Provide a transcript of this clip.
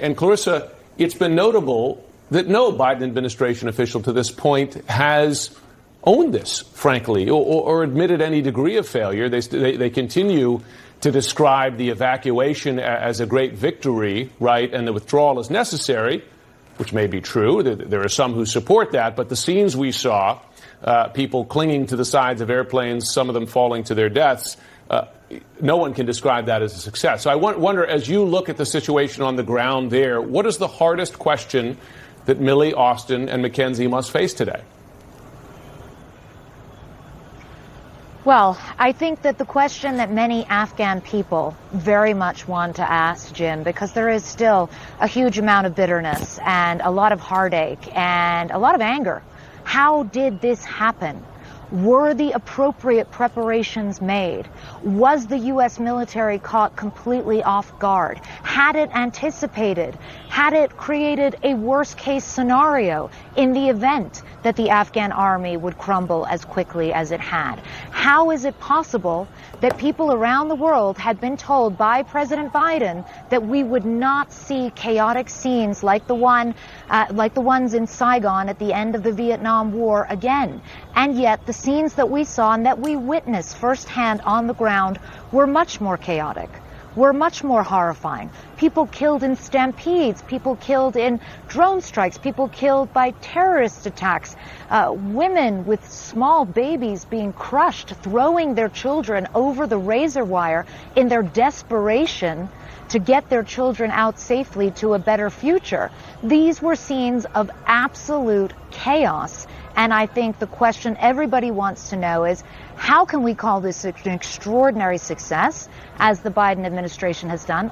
And Clarissa, it's been notable that no Biden administration official to this point has owned this, frankly, or admitted any degree of failure. They continue to describe the evacuation as a great victory, right, and the withdrawal as necessary, which may be true. There are some who support that, but the scenes we saw, people clinging to the sides of airplanes, some of them falling to their deaths, no one can describe that as a success. So I wonder, as you look at the situation on the ground there, what is the hardest question that Milley, Austin, and Mackenzie must face today? Well, I think that the question that many Afghan people very much want to ask, Jim, because there is still a huge amount of bitterness and a lot of heartache and a lot of anger. How did this happen? Were the appropriate preparations made? Was the U.S. military caught completely off guard? Had it anticipated? Had it created a worst-case scenario in the event that the Afghan army would crumble as quickly as it had? How is it possible that people around the world had been told by President Biden that we would not see chaotic scenes like the ones in Saigon at the end of the Vietnam War again? And yet the scenes that we saw and that we witnessed firsthand on the ground were much more chaotic, were much more horrifying. People killed in stampedes, people killed in drone strikes, people killed by terrorist attacks, women with small babies being crushed, throwing their children over the razor wire in their desperation to get their children out safely to a better future. These were scenes of absolute chaos. And I think the question everybody wants to know is, how can we call this an extraordinary success, as the Biden administration has done?